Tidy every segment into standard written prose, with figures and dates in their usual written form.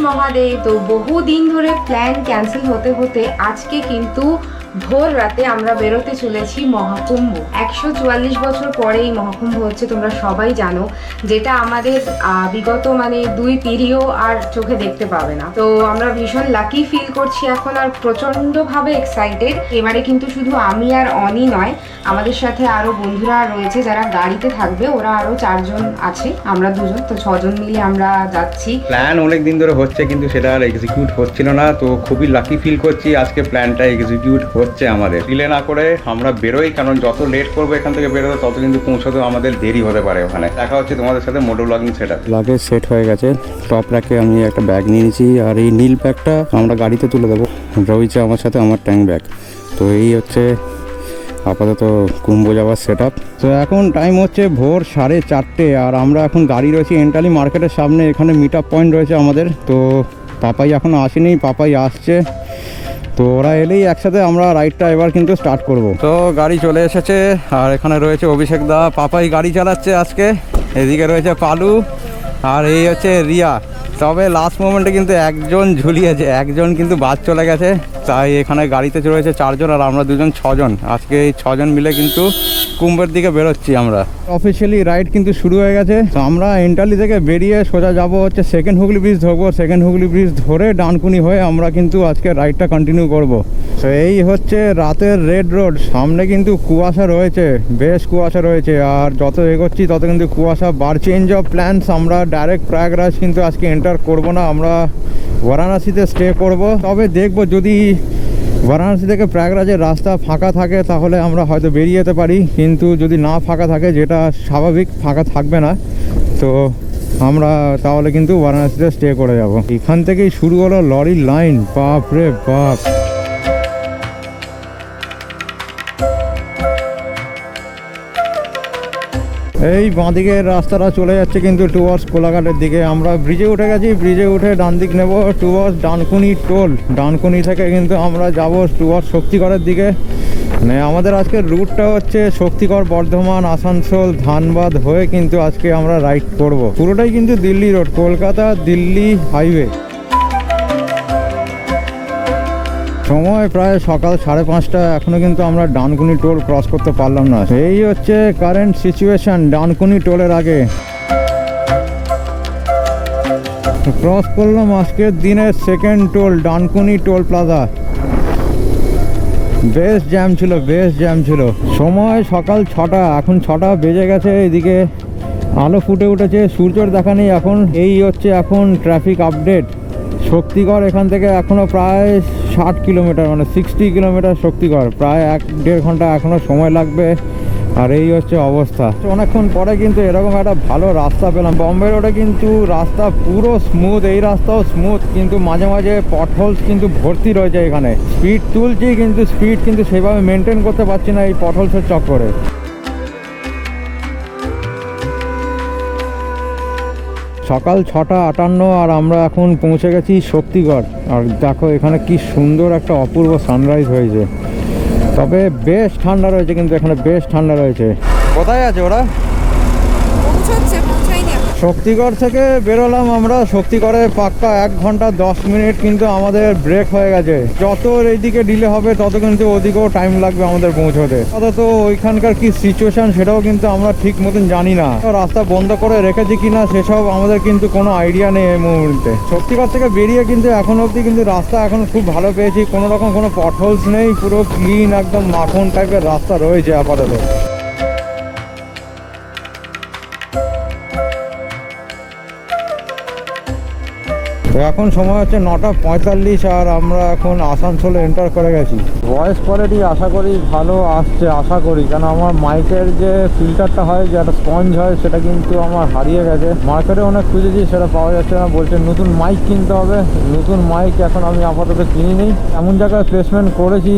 মহাদেব। তো বহুদিন ধরে প্ল্যান ক্যান্সেল হতে হতে আজকে কিন্তু ভোর রাতে আমরা বেরোতে চলেছি মহাকুম্ভ। 144 বছর পরে এই মহাকুম্ভ হচ্ছে, তোমরা সবাই জানো, যেটা আমাদের বিগত 2 পিঢ়িও আর চোখে দেখতে পাবে না। তো আমরা ভীষণ লাকি ফিল করছি এখন, আর প্রচন্ডভাবে এক্সাইটেড। এবারে কিন্তু শুধু আমি আর অনি নয়, আমাদের সাথে আরো বন্ধুরা রয়েছে যারা গাড়িতে থাকবে, ওরা আরো 4 জন আছে, আমরা 2 জন, তো 6 জন মিলে আমরা যাচ্ছি। প্ল্যান অনেক দিন ধরে হচ্ছে কিন্তু সেটা আর এক্সিকিউট হচ্ছিল না, তো খুবই লাকি ফিল করছি আজকে প্ল্যানটা এক্সিকিউট হচ্ছে আমাদের। ডিলে না করে আমরা বেরোই, কারণ যত লেট করবো এখান থেকে বেরোতে তত কিন্তু পৌঁছাতে আমাদের দেরি হতে পারে। ওখানে দেখা হচ্ছে তোমাদের সাথে মোটো ব্লগিং লাগেজ সেট হয়ে গেছে। টপ র্যাকে আমি একটা ব্যাগ নিয়ে নিয়েছি, আর এই নীল ব্যাগটা আমরা গাড়িতে তুলে দেবো। রয়েছে আমার সাথে আমার ট্যাঙ্ক ব্যাগ। তো এই হচ্ছে আপাতত কুম্ভ যাওয়ার সেট আপ। তো এখন টাইম হচ্ছে ভোর 4:30, আর আমরা এখন গাড়ি রয়েছি এন্টালি মার্কেটের সামনে। এখানে মিট আপ পয়েন্ট রয়েছে আমাদের। তো পাপাই এখনও আসেনি, পাপাই আসছে। তো ওরা এলেই একসাথে আমরা রাইডটা এবার কিন্তু স্টার্ট করব। তো গাড়ি চলে এসেছে, আর এখানে রয়েছে অভিষেক দা, পাপাই গাড়ি চালাচ্ছে আজকে। এদিকে রয়েছে পালু, আর এই হচ্ছে রিয়া। তবে লাস্ট মোমেন্টে কিন্তু একজন ঝুলিয়েছে, একজন কিন্তু বাদ চলে গেছে, তাই এখানে গাড়িতে রয়েছে 4 জন, আর আমরা 2 জন 6 জন। আজকে এই 6 জন মিলে কিন্তু কুম্ভের দিকে বেরোচ্ছি আমরা। অফিসিয়ালি রাইড কিন্তু শুরু হয়ে গেছে। তো আমরা এন্টালি থেকে বেরিয়ে সোজা যাব হচ্ছে সেকেন্ড হুগলি ব্রিজ ধরবো। সেকেন্ড হুগলি ব্রিজ ধরে ডানকুনি হয়ে আমরা কিন্তু আজকে রাইডটা কন্টিনিউ করব। তো এই হচ্ছে রাতের রেড রোড। সামনে কিন্তু কুয়াশা রয়েছে, বেশ কুয়াশা রয়েছে, আর যত এগোচ্ছি তত কিন্তু কুয়াশা বার। চেঞ্জ অফ প্ল্যানস, আমরা ডাইরেক্ট প্রয়াগরাজ কিন্তু আজকে এন্টার করব না, আমরা বারাণসীতে স্টে করব। তবে দেখব যদি বারাণসী থেকে প্রয়াগরাজের রাস্তা ফাঁকা থাকে তাহলে আমরা হয়তো বেরিয়ে যেতে পারি, কিন্তু যদি না ফাঁকা থাকে, যেটা স্বাভাবিক ফাঁকা থাকবে না, তো আমরা তাহলে কিন্তু বারাণসীতে স্টে করে যাব। এখান থেকেই শুরু হলো লরির লাইন, বাপ রে বাপ। এই বাঁদিকের রাস্তাটা চলে যাচ্ছে কিন্তু টুয়ার্ডস কোলাঘাটের দিকে। আমরা ব্রিজে উঠে গেছি, ব্রিজে উঠে ডান দিক নেব টুয়ার্ডস ডানকুনি টোল। ডানকুনি থেকে কিন্তু আমরা যাব টুয়ার্ডস শক্তিগড়ের দিকে। মানে আমাদের আজকের রুটটা হচ্ছে শক্তিগড়, বর্ধমান, আসানসোল, ধানবাদ হয়ে কিন্তু আজকে আমরা রাইড করব। পুরোটাই কিন্তু দিল্লি রোড, কলকাতা দিল্লি হাইওয়ে। সময় প্রায় সকাল 5:30, এখনো কিন্তু আমরা ডানকুনি টোল ক্রস করতে পারলাম না। এই হচ্ছে কারেন্ট সিচুয়েশন ডানকুনি টোলের আগে। ক্রস করলাম আজকের দিনের second toll, Dankuni toll plaza. বেশ জ্যাম ছিল, বেশ জ্যাম ছিল। সময় সকাল 6টা, এখন 6টা বেজে গেছে। এদিকে আলো ফুটে উঠেছে, সূর্যর দেখা নেই এখন। এই হচ্ছে এখন ট্রাফিক আপডেট। শক্তিগড় এখান থেকে এখনও প্রায় 60 কিলোমিটার, মানে 60 কিলোমিটার শক্তিগড়। প্রায় 1-1.5 ঘন্টা এখনও সময় লাগবে। আর এই হচ্ছে অবস্থা। অনেকক্ষণ পরে কিন্তু এরকম একটা ভালো রাস্তা পেলাম। বম্বে রোডে কিন্তু রাস্তা পুরো স্মুথ, এই রাস্তাও স্মুথ, কিন্তু মাঝে মাঝে পটহোলস কিন্তু ভর্তি রয়েছে। এখানে স্পিড তুলছি কিন্তু স্পিড কিন্তু সেভাবে মেনটেন করতে পারছি না এই পটহোলসের চক্করে। সকাল 6:58, আর আমরা এখন পৌঁছে গেছি শক্তিগড়। আর দেখো এখানে কি সুন্দর একটা অপূর্ব সানরাইজ হয়েছে। তবে বেশ ঠান্ডা রয়েছে, কিন্তু এখানে বেশ ঠান্ডা রয়েছে। কোথায় আছে ওরা? শক্তিগড় থেকে বেরোলাম আমরা। শক্তিগড়ে পাক্কা 1 ঘন্টা 10 মিনিট কিন্তু আমাদের ব্রেক হয়ে গেছে। যত এইদিকে ডিলে হবে তত কিন্তু ওদিকেও টাইম লাগবে আমাদের পৌঁছতে। অত ওইখানকার কি সিচুয়েশন সেটাও কিন্তু আমরা ঠিক মতন জানি না। রাস্তা বন্ধ করে রেখেছে কিনা সেসব আমাদের কিন্তু কোনো আইডিয়া নেই এই মুহূর্তে। শক্তিগড় থেকে বেরিয়ে কিন্তু এখন অবধি কিন্তু রাস্তা এখন খুব ভালো পেয়েছি, কোনো রকম কোনো পটহোলস নেই, পুরো ক্লিন একদম মাখন টাইপের রাস্তা রয়েছে আপাতত। এখন সময় হচ্ছে 9:45, আর আমরা এখন আসানসোলে এন্টার করে গেছি। ভয়েস কোয়ালিটি আশা করি ভালো আসছে, আশা করি, কারণ আমার মাইকের যে ফিল্টারটা হয়, যে একটা স্পঞ্জ হয়, সেটা কিন্তু আমার হারিয়ে গেছে। মার্কেটে অনেক খুঁজেছি, সেটা পাওয়া যাচ্ছে না। বলছে নতুন মাইক কিনতে হবে। নতুন মাইক এখন আমি আপাতত কিনি নেই। এমন জায়গায় প্লেসমেন্ট করেছি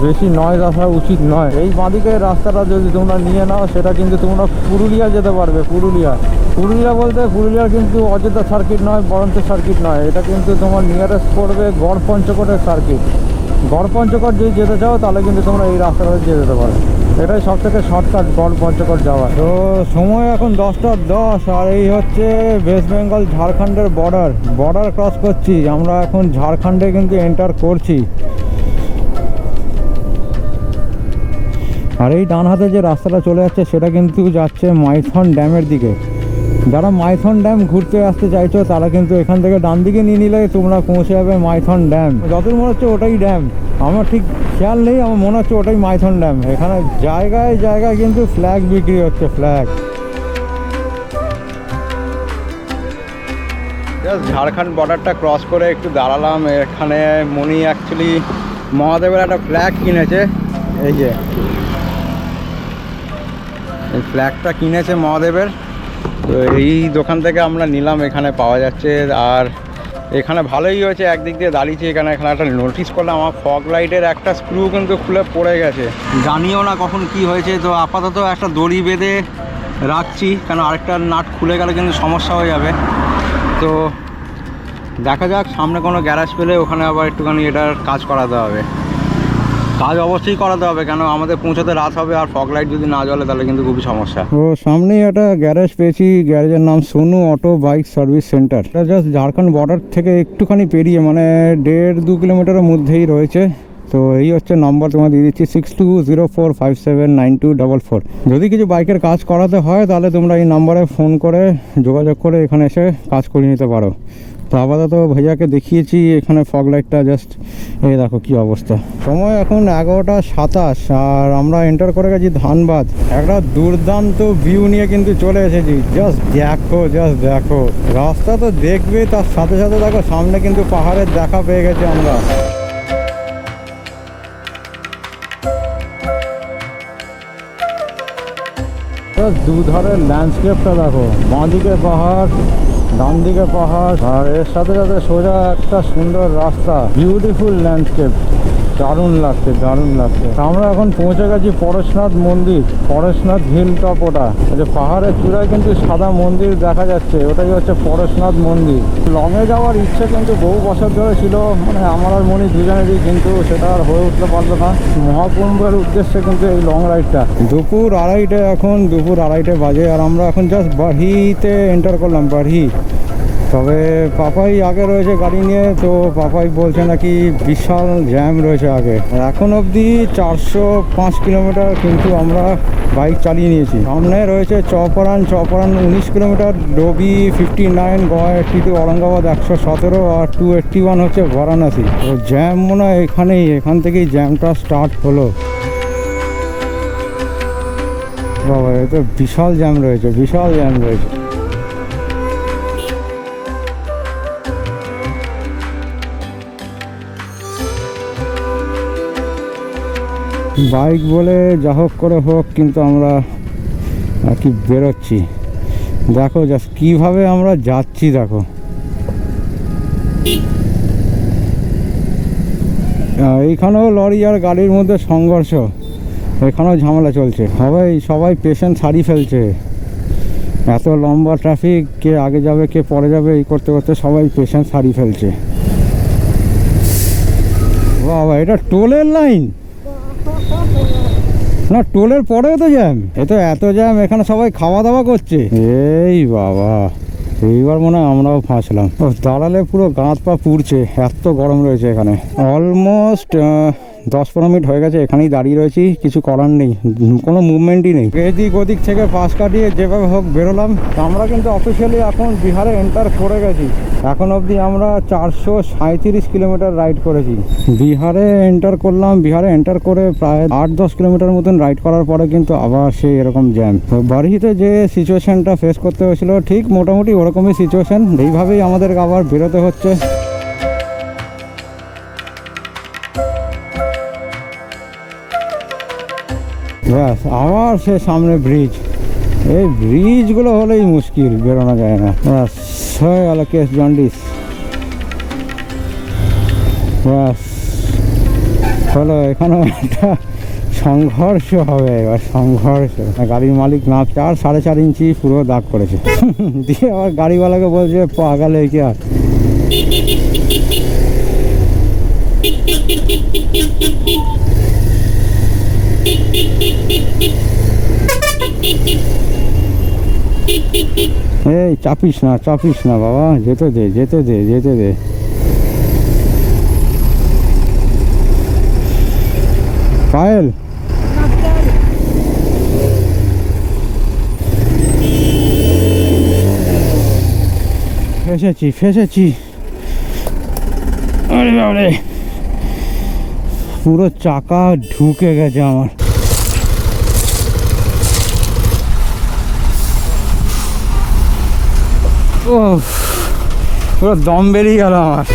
বেশি নয়েজ আসা উচিত নয়। এই বাঁদিকের রাস্তাটা যদি তোমরা নিয়ে নাও, সেটা কিন্তু তোমরা পুরুলিয়া যেতে পারবে। পুরুলিয়া বলতে পুরুলিয়ার কিন্তু অযোধ্যা সার্কিট নয়, বরঞ্চ সার্কিট নয়, এটা কিন্তু তোমার নিয়ারেস্ট পড়বে গড়পঞ্চকোটের সার্কিট। গড়পঞ্চকোট যদি যেতে চাও তাহলে কিন্তু তোমরা এই রাস্তাটা যেতে পারো। এটাই সব থেকে শর্টকাট গড় পঞ্চকোট যাওয়া। তো সময় এখন 10:10 আর এই হচ্ছে ওয়েস্ট বেঙ্গল ঝাড়খণ্ডের বর্ডার ক্রস করছি আমরা এখন। ঝাড়খণ্ডে কিন্তু এন্টার করছি। আর এই ডান হাতে যে রাস্তাটা চলে যাচ্ছে সেটা কিন্তু যাচ্ছে মাইথন ড্যামের দিকে। যারা মাইথন ড্যাম ঘুরতে আসতে চাইছো তারা কিন্তু এখান থেকে ডান দিকে নিয়ে নিলে তোমরা পৌঁছে যাবে মাইথন ড্যাম। যতদূর মনে হচ্ছে ওটাই ড্যাম, আমার ঠিক খেয়াল নেই, আমার মনে হচ্ছে ওটাই মাইথন ড্যাম। এখানে জায়গায় জায়গায় কিন্তু ফ্ল্যাগ বিক্রি হচ্ছে, ফ্ল্যাগ। ঝাড়খণ্ড বর্ডারটা ক্রস করে একটু দাঁড়ালাম। এখানে মনি অ্যাকচুয়ালি মহাদেবের একটা ফ্ল্যাগ কিনেছে। এই যে এই ফ্ল্যাগটা কিনেছে মহাদেবের, তো এই দোকান থেকে আমরা নিলাম। এখানে পাওয়া যাচ্ছে। আর এখানে ভালোই হয়েছে, একদিক দিয়ে দাঁড়িয়েছি এখানে একটা নোটিশ করলাম আমার ফগ লাইটের একটা স্ক্রু কিন্তু খুলে পড়ে গেছে, জানিও না কখন কি হয়েছে। তো আপাতত একটা দড়ি বেঁধে রাখছি, কারণ আরেকটা নাট খুলে গেলে কিন্তু সমস্যা হয়ে যাবে। তো দেখা যাক, সামনে কোনো গ্যারাজ পেলে ওখানে আবার একটুখানি এটার কাজ করাতে হবে। কাজ অবশ্যই করাতে হবে, কেন আমাদের পৌঁছাতে রাত হবে, আর ফগ লাইট যদি না জ্বলে তাহলে কিন্তু খুবই সমস্যা। তো সামনেই একটা গ্যারেজ পেয়েছি, গ্যারেজের নাম Sonu auto bike service centre. এটা জাস্ট ঝাড়খণ্ড বর্ডার থেকে একটুখানি পেরিয়ে, মানে 1.5-2 কিলোমিটারের মধ্যেই রয়েছে। তো এই হচ্ছে নাম্বার তোমার দিয়ে দিচ্ছি 6204579244। যদি কিছু বাইকের কাজ করাতে হয় তাহলে তোমরা এই নাম্বারে ফোন করে যোগাযোগ করে এখানে এসে কাজ করিয়ে নিতে পারো। তো আপাতত ভাইয়াকে দেখিয়েছি এখানে ফগ লাইটটা, জাস্ট এই দেখো কি অবস্থা। সময় এখন 11:27 আর আমরা এন্টার করে গেছি ধানবাদ। একটা দুর্দান্ত ভিউ নিয়ে কিন্তু চলে এসেছি। জাস্ট দেখো রাস্তা তো দেখবে, তার সাথে সাথে দেখো সামনে কিন্তু পাহাড়ের দেখা পেয়ে গেছি আমরা। দুধারের ল্যান্ডস্কেপটা দেখো, বাঁদিকে পাহাড়, ডান দিকে পাহাড়, আর এর সাথে সাথে সোজা একটা সুন্দর রাস্তা। বিউটিফুল ল্যান্ডস্কেপ, দারুণ লাগছে। আমরা এখন পৌঁছে গেছি পরেশনাথ মন্দির, পরেশনাথ হিল টপ। ওটা যে পাহাড়ের চূড়ায় কিন্তু সাদা মন্দির দেখা যাচ্ছে, ওটাই হচ্ছে পরেশনাথ মন্দির। লংয়ে যাওয়ার ইচ্ছে কিন্তু বহু বছর ধরে ছিল, মানে আমার আর মনি দুজনেরই, কিন্তু সেটা আর হয়ে উঠতে পারলো না। মহাকুম্ভের উদ্দেশ্যে কিন্তু এই লং রাইডটা। দুপুর 2:30 বাজে, আর আমরা এখন জাস্ট বাড়িতে এন্টার করলাম, বাড়ি। তবে পাপাই আগে রয়েছে গাড়ি নিয়ে, তো পাপাই বলছে নাকি বিশাল জ্যাম রয়েছে আগে। এখন অবধি 405 কিলোমিটার কিন্তু আমরা বাইক চালিয়ে নিয়েছি। সামনে রয়েছে চপারান 19 কিলোমিটার, ডোবি 59, গোয়া 82, ঔরঙ্গাবাদ 117, আর 281 হচ্ছে বারাণসী। তো জ্যাম মনে হয় এখান থেকেই জ্যামটা স্টার্ট হলো। বাবা, এ তো বিশাল জ্যাম রয়েছে। বাইক বলে যা হোক করে হোক কিন্তু আমরা আর কি বেরোচ্ছি। দেখো জাস্ট কীভাবে আমরা যাচ্ছি, দেখো। এইখানেও লরি আর গাড়ির মধ্যে সংঘর্ষ, এখানেও ঝামেলা চলছে। সবাই পেশেন্ট হারিয়ে ফেলছে। এত লম্বা ট্রাফিক, কে আগে যাবে কে পরে যাবে, এই করতে করতে সবাই পেশেন্ট হারিয়ে ফেলছে। বাবা, এটা টোলের লাইন না? টোলের পরেও তো জ্যাম। এত জ্যাম, এখানে সবাই খাওয়া দাওয়া করছে। এই বাবা, এইবার মনে হয় আমরাও ফাঁসলাম। দাঁড়ালে পুরো গাঁত পা পুড়ছে, এত গরম রয়েছে এখানে। অলমোস্ট 10-15 মিনিট হয়ে গেছে এখানেই দাঁড়িয়ে রয়েছি, কিছু করার নেই, কোনো মুভমেন্টই নেই। এদিক ওদিক থেকে পাশ কাটিয়ে যেভাবে হোক বেরোলাম। আমরা কিন্তু অফিসিয়ালি এখন বিহারে এন্টার করে গেছি। এখন অবধি আমরা 437 কিলোমিটার রাইড করেছি। বিহারে এন্টার করলাম। বিহারে এন্টার করে প্রায় 8-10 কিলোমিটার মতন রাইড করার পরে কিন্তু আবার সেই এরকম জ্যাম। তো বাড়িতে যে সিচুয়েশনটা ফেস করতে হয়েছিল, ঠিক মোটামুটি ওরকমই সিচুয়েশন। এইভাবেই আমাদের আবার বেরোতে হচ্ছে। ব্যাস, আবার সে সামনে ব্রিজ। এই ব্রিজগুলো হলেই মুশকিল, বেরোনো যায় না। ব্যাস হয়ে গেল কেস জন্ডিস। ব্যাস হলো, এখানেও একটা সংঘর্ষ হবে এবার। গাড়ির মালিক না 4.5 ইঞ্চি পুরো দাগ করেছে। দিয়ে আবার গাড়িওয়ালাকে বলছে পাগালে কি আর। এই চাপিস না বাবা, যেতে দে। পায়েল ফেসেছি। আরে বাবারে, পুরো চাকা ঢুকে গেছে আমার। ও পুরো দম বেরিয়ে গেল আমার।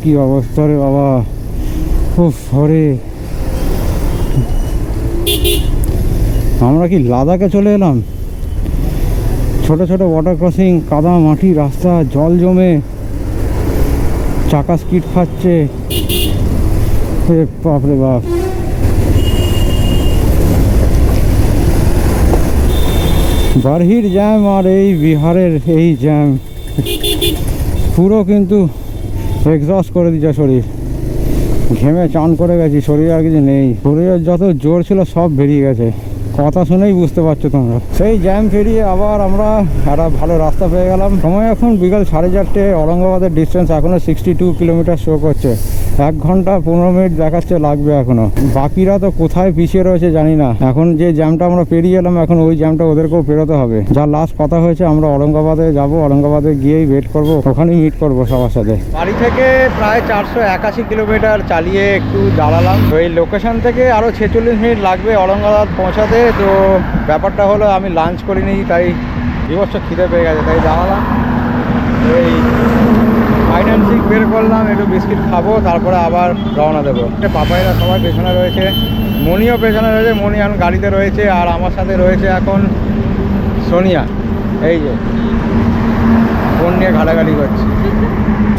কি অবস্থা রে বাবা, খুব ভরে। আমরা কি লাদাখে চলে এলাম? ছোট ছোট ওয়াটার ক্রসিং, কাদা মাটি রাস্তা, জল জমে চাকা স্কিড খাচ্ছে। বাপরে বাপ, বারহির জ্যাম আর এই বিহারের এই জ্যাম পুরো কিন্তু এক্সস্ট করে দিচ্ছে শরীর। ঘেমে চান করে গেছি, শরীরে আর কিছু নেই। শরীরের যত জোর ছিল সব বেরিয়ে গেছে, কথা শুনেই বুঝতে পারছো তোমরা। সেই জ্যাম পেরিয়ে আবার আমরা একটা ভালো রাস্তা পেয়ে গেলাম। সময় এখন বিকাল 4:30। ঔরঙ্গাবাদের ডিস্টেন্স এখনো 62 কিলোমিটার শো করছে। 1 ঘন্টা 15 মিনিট দেখাচ্ছে লাগবে এখনো। বাকিরা তো কোথায় পিছিয়ে রয়েছে জানি না। এখন যে জ্যামটা আমরা পেরিয়ে এলাম, এখন ওই জ্যামটা ওদেরকেও পেরোতে হবে। যা লাস্ট কথা হয়েছে, আমরা ঔরঙ্গাবাদে যাব, ঔরঙ্গাবাদে গিয়েই ওয়েট করবো, ওখানেই মিট করবো সবার সাথে। বাড়ি থেকে প্রায় 481 কিলোমিটার চালিয়ে একটু দাঁড়ালাম। তো এই লোকেশন থেকে আরও 46 মিনিট লাগবে ঔরঙ্গাবাদ পৌঁছাতে। তো ব্যাপারটা হলো আমি লাঞ্চ করিনি, তাই বিভৎস খিদে পেয়ে গেছে, তাই দাঁড়ালাম। এই ফাইন্যান্সিং বের করলাম, একটু বিস্কিট খাবো, তারপরে আবার রওনা দেবো। পাপাইরা সবাই পেছনে রয়েছে, মনিও পেছনে রয়েছে, মনি এখন গাড়িতে রয়েছে, আর আমার সাথে রয়েছে এখন সোনিয়া। এই যে ফোন নিয়ে ঘাটাঘাটি করছে।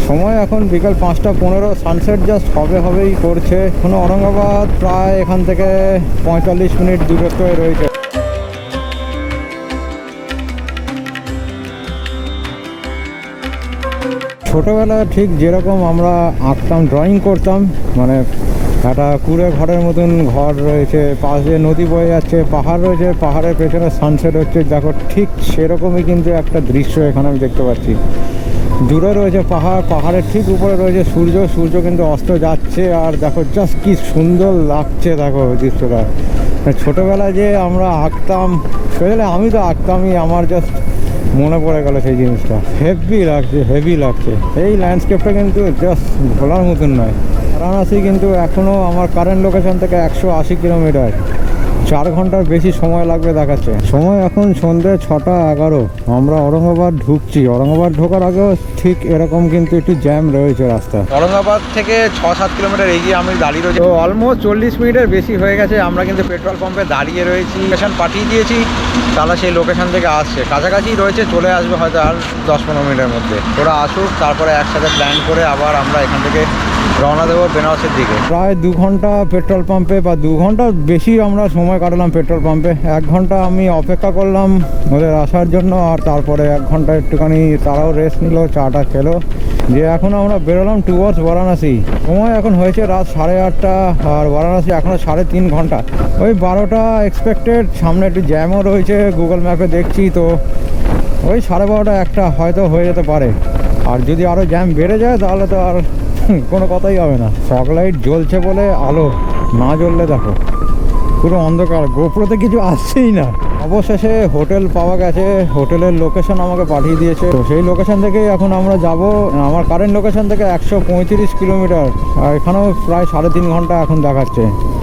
সময় এখন বিকাল 5:15, সানসেট জাস্ট হবেই করছে। এখনো ঔরঙ্গাবাদ প্রায় এখান থেকে 45 মিনিট দূরত্বে রয়েছে। ছোটোবেলায় ঠিক যেরকম আমরা আঁকতাম, ড্রয়িং করতাম, মানে একটা কুড়ে ঘরের মতন ঘর রয়েছে, পাশে নদী বয়ে যাচ্ছে, পাহাড় রয়েছে, পাহাড়ের পেছনে সানসেট হচ্ছে, দেখো ঠিক সেরকমই কিন্তু একটা দৃশ্য এখানে আমি দেখতে পাচ্ছি। দূরে রয়েছে পাহাড়, পাহাড়ের ঠিক উপরে রয়েছে সূর্য কিন্তু অস্ত যাচ্ছে, আর দেখো জাস্ট কি সুন্দর লাগছে দেখো দৃশ্যটা। ছোটোবেলায় যে আমরা আঁকতাম, সেটা আমি তো আঁকতামই, আমার জাস্ট মনে পড়ে গেল সেই জিনিসটা। হেভি লাগছে। এই ল্যান্ডস্কেপটা কিন্তু জাস্ট ভোলার মতন নয়। বারাণসী কিন্তু এখনও আমার কারেন্ট লোকেশন থেকে 180 কিলোমিটার, 4 ঘন্টার বেশি সময় লাগবে দেখাচ্ছে। সময় এখন সন্ধ্যে 6:11। আমরা ঔরঙ্গাবাদ ঢুকছি। ঔরঙ্গাবাদ ঢোকার আগেও ঠিক এরকম কিন্তু একটু জ্যাম রয়েছে রাস্তা। ঔরঙ্গাবাদ থেকে 6-7 কিলোমিটার এগিয়ে আমি দাঁড়িয়ে রয়েছি। তো অলমোস্ট 40 মিনিটের বেশি হয়ে গেছে। আমরা কিন্তু পেট্রোল পাম্পে দাঁড়িয়ে রয়েছি, লোকেশন পাঠিয়ে দিয়েছি, তারা সেই লোকেশন থেকে আসছে, কাছাকাছি রয়েছে, চলে আসবে হয়তো আর 10-15 মিনিটের মধ্যে। ওরা আসুক, তারপরে একসাথে প্ল্যান করে আবার আমরা এখান থেকে রওনা দেবো বেনারসের দিকে। প্রায় 2 ঘন্টা পেট্রোল পাম্পে, বা 2 ঘন্টার বেশি আমরা সময় কাটালাম পেট্রোল পাম্পে। 1 ঘন্টা আমি অপেক্ষা করলাম ওদের আসার জন্য, আর তারপরে 1 ঘন্টা একটুখানি তারাও রেস্ট নিল, চাটা খেলো, যে এখন আমরা বেরোলাম টুয়ার্ডস বারাণসী। সময় এখন হয়েছে রাত 8:30, আর বারাণসী এখনও 3.5 ঘন্টা। ওই 12টা এক্সপেক্টেড। সামনে একটু জ্যামও রয়েছে, গুগল ম্যাপে দেখছি তো ওই 12:30 1টা হয়তো হয়ে যেতে পারে। আর যদি আরও জ্যাম বেড়ে যায় তাহলে তো আর কোনো কথাই হবে না। ফগ লাইট জ্বলছে বলে আলো, না জ্বললে দেখো পুরো অন্ধকার, গোপ্রোতে কিছু আসছেই না। অবশেষে হোটেল পাওয়া গেছে, হোটেলের লোকেশন আমাকে পাঠিয়ে দিয়েছে। তো সেই লোকেশন থেকেই এখন আমরা যাব। আমার কারেন্ট লোকেশন থেকে 135 কিলোমিটার, আর এখানেও প্রায় 3.5 ঘন্টা এখন দেখাচ্ছে।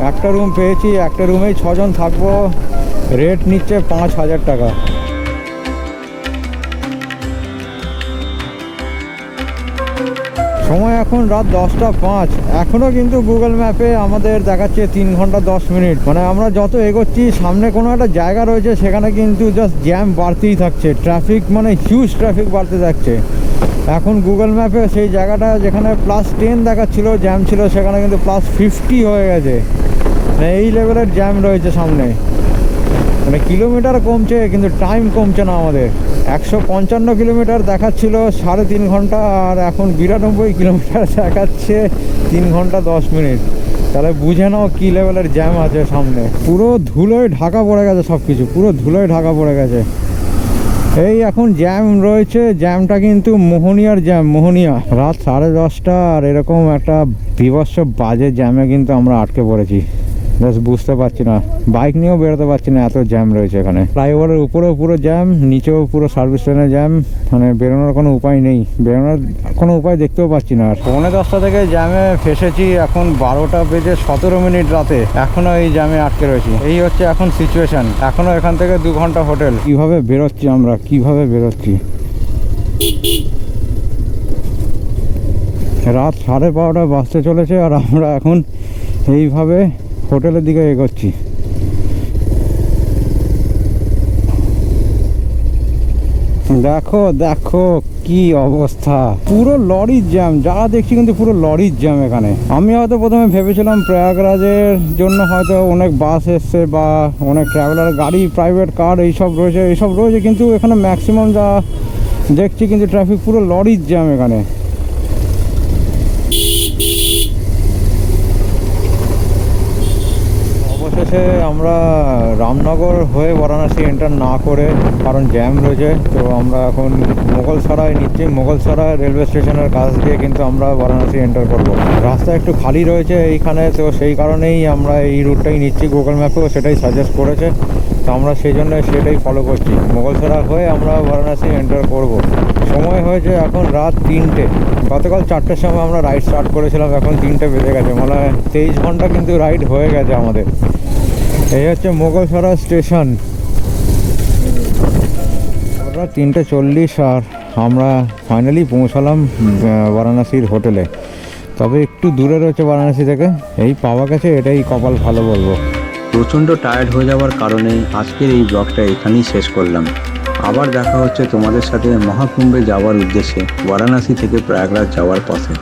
একটা রুম পেয়েছি, একটা রুমেই 6 জন থাকবো। রেট নিচ্ছে 5,000 টাকা। সময় এখন রাত 10:05। এখনও কিন্তু গুগল ম্যাপে আমাদের দেখাচ্ছে 3 ঘন্টা 10 মিনিট। মানে আমরা যত এগোচ্ছি, সামনে কোনো একটা জায়গা রয়েছে, সেখানে কিন্তু জাস্ট জ্যাম বাড়তেই থাকছে, ট্রাফিক মানে হিউজ ট্রাফিক বাড়তে থাকছে। এখন গুগল ম্যাপে সেই জায়গাটা যেখানে +10 দেখাচ্ছিল জ্যাম ছিল, সেখানে কিন্তু +50 হয়ে গেছে। এই লেভেলের জ্যাম রয়েছে সামনে। মানে কিলোমিটার কমছে কিন্তু টাইম কমছে না আমাদের। 155 কিলোমিটার দেখাচ্ছিল 3.5 ঘন্টা, আর এখন 92 কিলোমিটার দেখাচ্ছে 3 ঘন্টা 10 মিনিট। তাহলে বুঝে নাও কী লেভেলের জ্যাম আছে সামনে। পুরো ধুলোয় ঢাকা পড়ে গেছে সব কিছু, পুরো ধুলোয় ঢাকা পড়ে গেছে। এই এখন জ্যাম রয়েছে, জ্যামটা কিন্তু মোহনিয়ার জ্যাম, মোহনিয়া। রাত 10:30 আর এরকম একটা বিভৎস বাজে জ্যামে কিন্তু আমরা আটকে পড়েছি। জাস্ট বুঝতে পারছি না, বাইক নিয়েও বেরোতে পারছি না, এত জ্যাম রয়েছে এখানে। ফ্লাইওভারের উপরেও পুরো জ্যাম, নিচেও পুরো সার্ভিস ট্রেনের জ্যাম। মানে বেরোনোর কোনো উপায় নেই, বেরোনোর কোনো উপায় দেখতেও পাচ্ছি না। আর 10:45 থেকে জ্যামে ফেসেছি, এখন 12:17 রাতে, এখনও এই জ্যামে আটকে রয়েছি। এই হচ্ছে এখন সিচুয়েশন। এখনও এখান থেকে 2 ঘন্টা হোটেল। কিভাবে বেরোচ্ছি আমরা, কিভাবে বেরোচ্ছি? রাত 12:30 বাজতে চলেছে আর আমরা এখন এইভাবে হোটেলের দিকে এগোচ্ছি। দেখো দেখো কি অবস্থা, পুরো লরির জ্যাম। যা দেখছি কিন্তু পুরো লরির জ্যাম এখানে। আমি হয়তো প্রথমে ভেবেছিলাম প্রয়াগরাজের জন্য হয়তো অনেক বাস এসছে বা অনেক ট্রাভেলার গাড়ি, প্রাইভেট কার এইসব রয়েছে, কিন্তু এখানে ম্যাক্সিমাম যা দেখছি কিন্তু ট্রাফিক পুরো লরির জ্যাম এখানে। অবশেষে আমরা রামনগর হয়ে বারাণসী এন্টার না করে, কারণ জ্যাম রয়েছে, তো আমরা এখন মোগলসরাই নিচ্ছি। মোগলসরাই রেলওয়ে স্টেশনের কাছ দিয়ে কিন্তু আমরা বারাণসী এন্টার করব। রাস্তা একটু খালি রয়েছে এইখানে, তো সেই কারণেই আমরা এই রুটটাই নিচ্ছি। গুগল ম্যাপেও সেটাই সাজেস্ট করেছে, তো আমরা সেই জন্য সেটাই ফলো করছি। মোগলসরাই হয়ে আমরা বারাণসী এন্টার করব। সময় হয়েছে এখন রাত 3টে। গতকাল 4টের সময় আমরা রাইড স্টার্ট করেছিলাম, এখন 3টে বেজে গেছে। মানে 23 ঘন্টা কিন্তু রাইড হয়ে গেছে আমাদের। এই হচ্ছে মোগলসরাই স্টেশন। আমরা 3:40 আর আমরা ফাইনালি পৌঁছালাম বারাণসীর হোটেলে। তবে একটু দূরে রয়েছে বারাণসী থেকে, এই পাওয়া গেছে, এটাই কপাল ভালো বলবো। প্রচণ্ড টায়ার্ড হয়ে যাওয়ার কারণে আজকের এই ব্লগটা এখানেই শেষ করলাম। আবার দেখা হচ্ছে তোমাদের সাথে মহাকুম্ভে যাওয়ার উদ্দেশ্যে বারাণসী থেকে প্রয়াগরাজ যাওয়ার পথে।